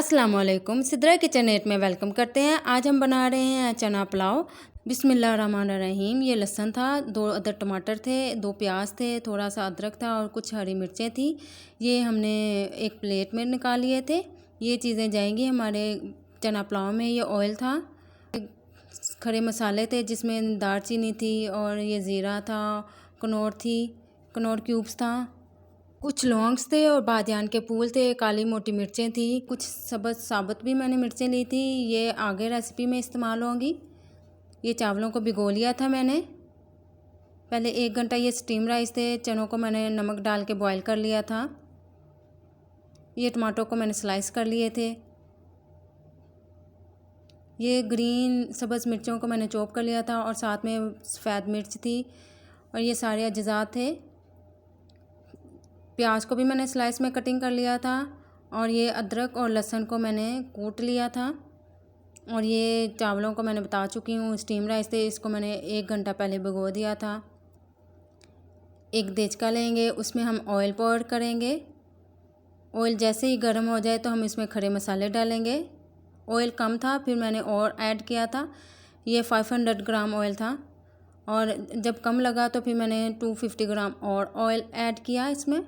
अस्सलाम वालेकुम। Sidra kitchen net में वेलकम करते हैं। आज हम बना रहे हैं चना पुलाव। बिस्मिल्लाहिर्रहमानिर्रहीम। ये लहसुन था, 2 अदर टमाटर थे, 2 प्याज थे, थोड़ा सा अदरक था और कुछ हरी मिर्चें थी। ये हमने एक प्लेट में निकाल लिए थे। ये चीज़ें जाएंगी हमारे चना पुलाव में। ये ऑयल था, खड़े मसाले थे जिसमें दालचीनी थी और ये ज़ीरा था, कनौर थी, कनौर क्यूब्स था, कुछ लौंग्स थे और बादियान के फूल थे, काली मोटी मिर्चें थी, कुछ साबुत भी मैंने मिर्चें ली थी। ये आगे रेसिपी में इस्तेमाल होंगी। ये चावलों को भिगो लिया था मैंने पहले 1 घंटा। ये स्टीम राइस थे। चनों को मैंने नमक डाल के बॉईल कर लिया था। ये टमाटो को मैंने स्लाइस कर लिए थे। ये ग्रीन सब्ज़ मिर्चों को मैंने चॉप कर लिया था और साथ में सफ़ेद मिर्च थी और ये सारे अज्जा थे। प्याज को भी मैंने स्लाइस में कटिंग कर लिया था और ये अदरक और लहसुन को मैंने कूट लिया था। और ये चावलों को मैंने बता चुकी हूँ, स्टीम राइस थे, इसको मैंने 1 घंटा पहले भिगो दिया था। एक देचका लेंगे, उसमें हम ऑयल पोर करेंगे। ऑयल जैसे ही गर्म हो जाए तो हम इसमें खड़े मसाले डालेंगे। ऑयल कम था, फिर मैंने और ऐड किया था। ये 500 ग्राम ऑयल था और जब कम लगा तो फिर मैंने 250 ग्राम और ऑयल ऐड किया इसमें।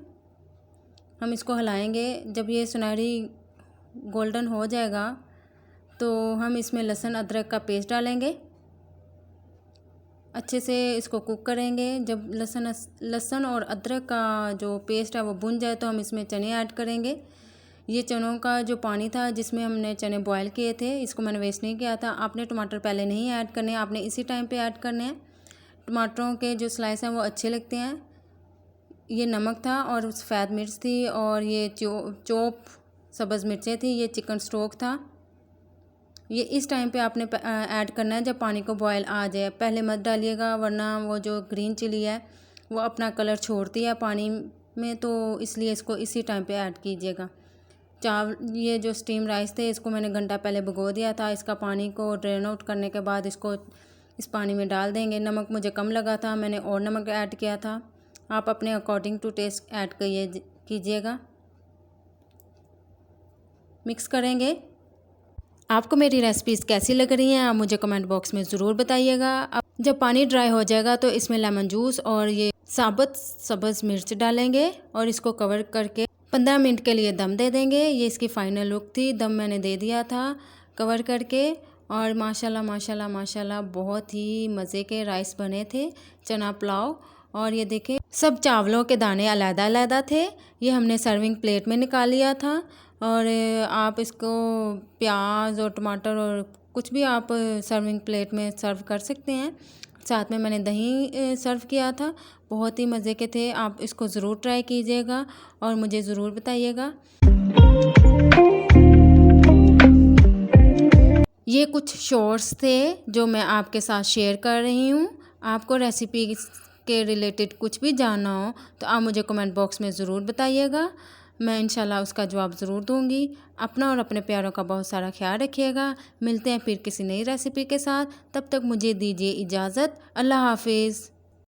हम इसको हिलाएंगे। जब ये सुनहरी गोल्डन हो जाएगा तो हम इसमें लहसुन अदरक का पेस्ट डालेंगे। अच्छे से इसको कुक करेंगे। जब लहसुन और अदरक का जो पेस्ट है वो भुन जाए तो हम इसमें चने ऐड करेंगे। ये चनों का जो पानी था जिसमें हमने चने बॉयल किए थे, इसको मैंने वेस्ट नहीं किया था। आपने टमाटर पहले नहीं ऐड करने, आपने इसी टाइम पे ऐड करने हैं। टमाटरों के जो स्लाइस हैं वो अच्छे लगते हैं। ये नमक था और सफ़ेद मिर्च थी और ये चॉप सब्ज़ मिर्चें थी। ये चिकन स्टॉक था। ये इस टाइम पे आपने ऐड करना है जब पानी को बॉयल आ जाए। पहले मत डालिएगा वरना वो जो ग्रीन चिली है वो अपना कलर छोड़ती है पानी में, तो इसलिए इसको इसी टाइम पे ऐड कीजिएगा। ये जो स्टीम राइस थे इसको मैंने घंटा पहले भिगो दिया था। इसका पानी को ड्रेन आउट करने के बाद इसको इस पानी में डाल देंगे। नमक मुझे कम लगा था, मैंने और नमक ऐड किया था। आप अपने अकॉर्डिंग टू टेस्ट ऐड कीजिएगा। मिक्स करेंगे। आपको मेरी रेसिपीज़ कैसी लग रही हैं आप मुझे कमेंट बॉक्स में ज़रूर बताइएगा। अब जब पानी ड्राई हो जाएगा तो इसमें लेमन जूस और ये साबुत सब्ज़ मिर्च डालेंगे और इसको कवर करके 15 मिनट के लिए दम दे देंगे। ये इसकी फ़ाइनल लुक थी। दम मैंने दे दिया था कवर करके और माशाल्लाह माशाल्लाह माशाल्लाह बहुत ही मज़े के राइस बने थे, चना पुलाव। और ये देखें सब चावलों के दाने अलग-अलग थे। ये हमने सर्विंग प्लेट में निकाल लिया था और आप इसको प्याज और टमाटर और कुछ भी आप सर्विंग प्लेट में सर्व कर सकते हैं। साथ में मैंने दही सर्व किया था। बहुत ही मज़े के थे। आप इसको ज़रूर ट्राई कीजिएगा और मुझे ज़रूर बताइएगा। ये कुछ शॉर्ट्स थे जो मैं आपके साथ शेयर कर रही हूँ। आपको रेसिपी के रिलेटेड कुछ भी जानना हो तो आप मुझे कमेंट बॉक्स में ज़रूर बताइएगा। मैं इंशाल्लाह उसका जवाब ज़रूर दूंगी। अपना और अपने प्यारों का बहुत सारा ख्याल रखिएगा। मिलते हैं फिर किसी नई रेसिपी के साथ। तब तक मुझे दीजिए इजाज़त। अल्लाह हाफिज़।